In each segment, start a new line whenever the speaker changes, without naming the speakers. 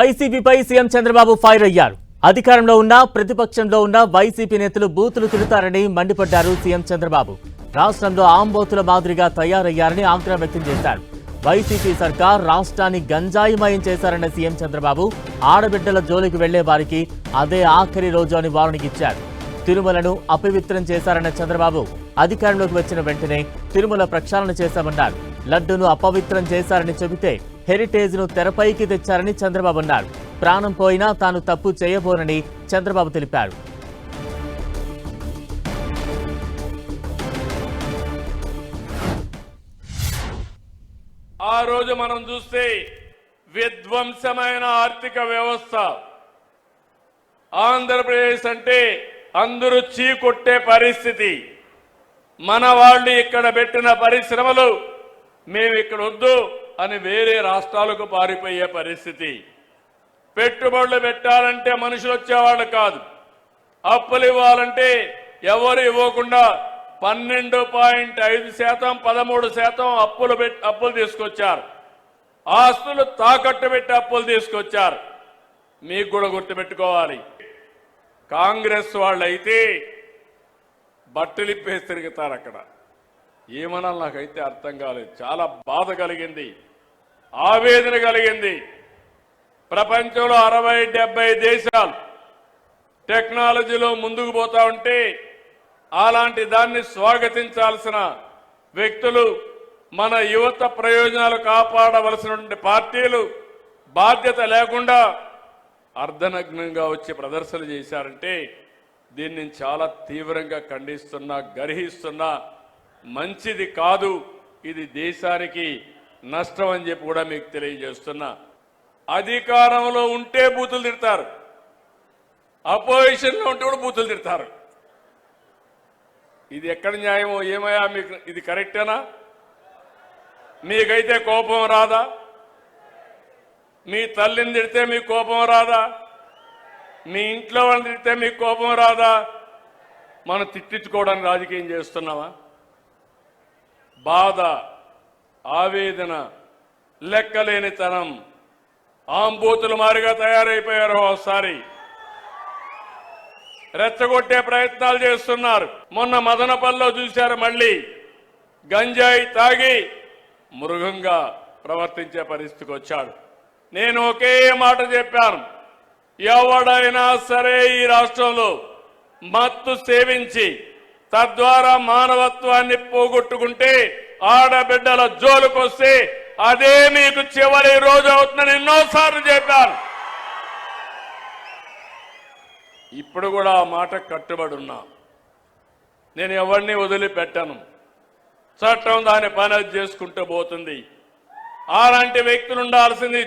వైసీపీపై CM Chandrababu fire అయ్యారు. అధికారంలో ఉన్న ప్రతిపక్షంలో ఉన్న వైసీపీ నేతలు బూతులు తిడతారని మండిపడ్డారు సీఎం చంద్రబాబు. రాష్ట్రంలో ఆంబోతుల మాదిరిగా తయారయ్యారని ఆగ్రహం వ్యక్తం చేశారు. వైసీపీ సర్కార్ రాష్ట్రాన్ని గంజాయిమయం చేశారన్న సీఎం చంద్రబాబు ఆడబిడ్డల జోలికి వెళ్లే వారికి అదే ఆఖరి రోజు అని వార్నింగ్ ఇచ్చారు. తిరుమలను అపవిత్రం చేశారన్న చంద్రబాబు అధికారంలోకి వచ్చిన వెంటనే తిరుమల ప్రక్షాళన చేశామన్నారు. లడ్డూను అపవిత్రం చేశారని చెబితే హెరిటేజ్ ను తెరపైకి తెచ్చారని చంద్రబాబు అన్నారు. ప్రాణం పోయినా తాను తప్పు చేయబోనని చంద్రబాబు తెలిపారు.
ఆ రోజు మనం చూస్తే విధ్వంసమైన ఆర్థిక వ్యవస్థ, ఆంధ్రప్రదేశ్ అంటే అందరూ చీకొట్టే పరిస్థితి. మన వాళ్ళు ఇక్కడ పెట్టిన పరిశ్రమలు మేము ఇక్కడ వద్దు అని వేరే రాష్ట్రాలకు పారిపోయే పరిస్థితి. పెట్టుబడులు పెట్టాలంటే మనుషులు వచ్చేవాళ్ళు కాదు, అప్పులు ఇవ్వాలంటే ఎవరు ఇవ్వకుండా 12.5%, 13% అప్పులు తీసుకొచ్చారు. ఆస్తులు తాకట్టు పెట్టి అప్పులు తీసుకొచ్చారు. మీకు కూడా గుర్తుపెట్టుకోవాలి, కాంగ్రెస్ వాళ్ళు అయితే బట్టలు ఇప్పేసి తిరుగుతారు. అక్కడ ఏమనాలి నాకైతే అర్థం కాలేదు. చాలా బాధ కలిగింది, ఆవేదన కలిగింది. ప్రపంచంలో 60-70 దేశాలు టెక్నాలజీలో ముందుకు పోతా ఉంటే అలాంటి దాన్ని స్వాగతించాల్సిన వ్యక్తులు, మన యువత ప్రయోజనాలు కాపాడవలసినటువంటి పార్టీలు బాధ్యత లేకుండా అర్ధనగ్నంగా వచ్చి ప్రదర్శన చేశారంటే దీన్ని చాలా తీవ్రంగా ఖండిస్తున్నా, గర్హిస్తున్నా. మంచిది కాదు, ఇది దేశానికి నష్టం అని చెప్పి కూడా మీకు తెలియజేస్తున్నా. అధికారంలో ఉంటే బూతులు తిడతారు, అపోజిషన్లో ఉంటే కూడా బూతులు తిడతారు. ఇది ఎక్కడ న్యాయమో ఏమయ్యా? మీకు ఇది కరెక్టేనా? మీకైతే కోపం రాదా? మీ తల్లిని తిడితే మీకు కోపం రాదా? మీ ఇంట్లో వాళ్ళని తిడితే మీకు కోపం రాదా? మనం తిట్టించుకోవడానికి రాజకీయం చేస్తున్నావా? బాధ, ఆవేదన, లెక్కలేనితనం, ఆంబోతుల మారిగా తయారైపోయారు. ఒకసారి రెచ్చగొట్టే ప్రయత్నాలు చేస్తున్నారు. మొన్న మదనపల్లిలో చూశారు, మళ్ళీ గంజాయి తాగి మృగంగా ప్రవర్తించే పరిస్థితికి వచ్చాడు. నేను ఒకే మాట చెప్పాను, ఎవడైనా సరే ఈ రాష్ట్రంలో మత్తు సేవించి తద్వారా మానవత్వాన్ని పోగొట్టుకుంటే, ఆడబిడ్డల జోలుకొస్తే అదే మీకు చివరి రోజు అవుతుందని ఎన్నోసార్లు చెప్పాను. ఇప్పుడు కూడా ఆ మాట కట్టుబడి ఉన్నా. నేను ఎవరిని వదిలిపెట్టను. చట్టం దాని పని అది చేసుకుంటూ పోతుంది. అలాంటి వ్యక్తులు ఉండాల్సింది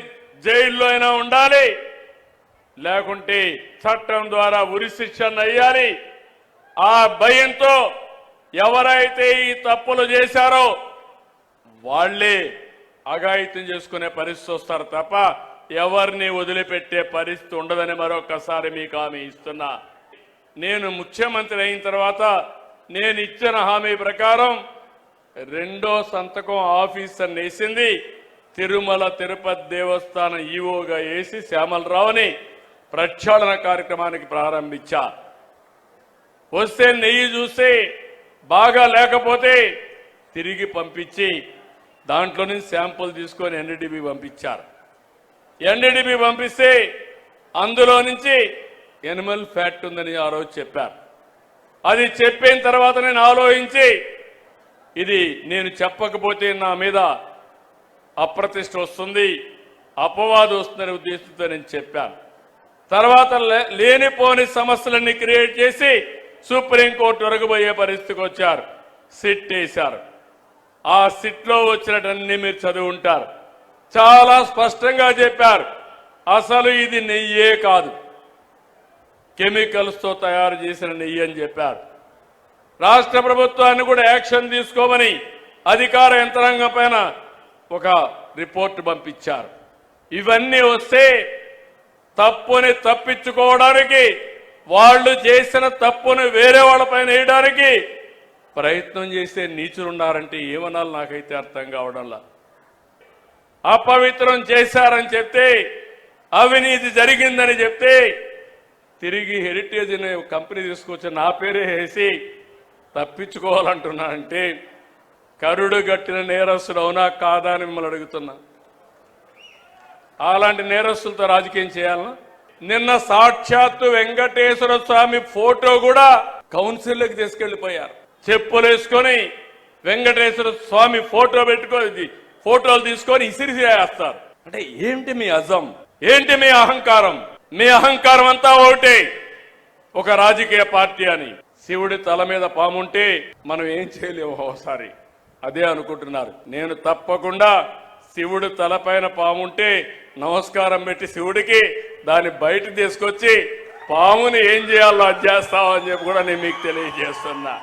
జైల్లో అయినా ఉండాలి, లేకుంటే చట్టం ద్వారా ఉరిశిక్షణ అయ్యాలి. ఆ భయంతో ఎవరైతే ఈ తప్పులు చేశారో వాళ్లే అఘాయిత్యం చేసుకునే పరిస్థితి వస్తారు తప్ప ఎవరిని వదిలిపెట్టే పరిస్థితి ఉండదని మరొకసారి మీకు హామీ ఇస్తున్నా. నేను ముఖ్యమంత్రి అయిన తర్వాత నేను ఇచ్చిన హామీ ప్రకారం రెండో సంతకం ఆఫీసర్ వేసింది తిరుమల తిరుపతి దేవస్థానం ఈవోగా వేసి శ్యామలరావుని ప్రక్షాళన కార్యక్రమానికి ప్రారంభించా. వస్తే నెయ్యి చూస్తే బాగా లేకపోతే తిరిగి పంపించి దాంట్లో నుంచి శాంపుల్ తీసుకొని ఎన్డీడీబీ పంపించారు. ఎన్డీడీబీ పంపిస్తే అందులో నుంచి ఎనిమల్ ఫ్యాట్ ఉందని ఆ రోజు చెప్పారు. అది చెప్పిన తర్వాత నేను ఆలోచించి ఇది నేను చెప్పకపోతే నా మీద అప్రతిష్ట వస్తుంది, అపవాదు వస్తుందనే ఉద్దేశంతో నేను చెప్పాను. తర్వాత లేనిపోని సమస్యలన్నీ క్రియేట్ చేసి సుప్రీంకోర్టు వరకు పోయే పరిస్థితికి వచ్చారు. సిట్ వేశారు. ఆ సిట్లో వచ్చినటన్నీ మీరు చదివి ఉంటారు. చాలా స్పష్టంగా చెప్పారు, అసలు ఇది నెయ్యే కాదు, కెమికల్స్ తో తయారు చేసిన నెయ్యి అని చెప్పారు. రాష్ట్ర ప్రభుత్వాన్ని కూడా యాక్షన్ తీసుకోమని అధికార యంత్రాంగం పైన ఒక రిపోర్టు పంపించారు. ఇవన్నీ వస్తే తప్పుని తప్పించుకోవడానికి, వాళ్ళు చేసిన తప్పుని వేరే వాళ్ళపైన వేయడానికి ప్రయత్నం చేసే నీచులున్నారంటే ఏమనాలి నాకైతే అర్థం కావడంలా. అపవిత్రం చేశారని చెప్తే అవినీతి జరిగిందని చెప్తే తిరిగి హెరిటేజ్ అనే కంపెనీ తీసుకొచ్చి నా పేరే వేసి తప్పించుకోవాలంటున్నానంటే కరుడు గట్టిన నేరస్తుడు అవునా కాదా అని మిమ్మల్ని అడుగుతున్నా. అలాంటి నేరస్తులతో రాజకీయం చేయాలన్నా? నిన్న సాక్షాత్తు వెంకటేశ్వర స్వామి ఫోటో కూడా కౌన్సిల్లోకి తీసుకెళ్లిపోయారు. చెప్పులేసుకొని వెంకటేశ్వర స్వామి ఫోటో పెట్టుకొని ఫోటోలు తీసుకొని ఇసిరిసేస్తారు. అంటే ఏంటి మీ అజం, ఏంటి మీ అహంకారం? మీ అహంకారం అంతా ఒకటే, ఒక రాజకీయ పార్టీ అని. శివుడి తల మీద పాముంటే మనం ఏం చేయలేము ఒకసారి, అదే అనుకుంటున్నారు. నేను తప్పకుండా శివుడు తలపైన పాముంటే నమస్కారం పెట్టి శివుడికి దాన్ని బయట తీసుకొచ్చి పాముని ఏం చేయాలో అది చేస్తామని చెప్పి కూడా నేను మీకు తెలియజేస్తున్నా.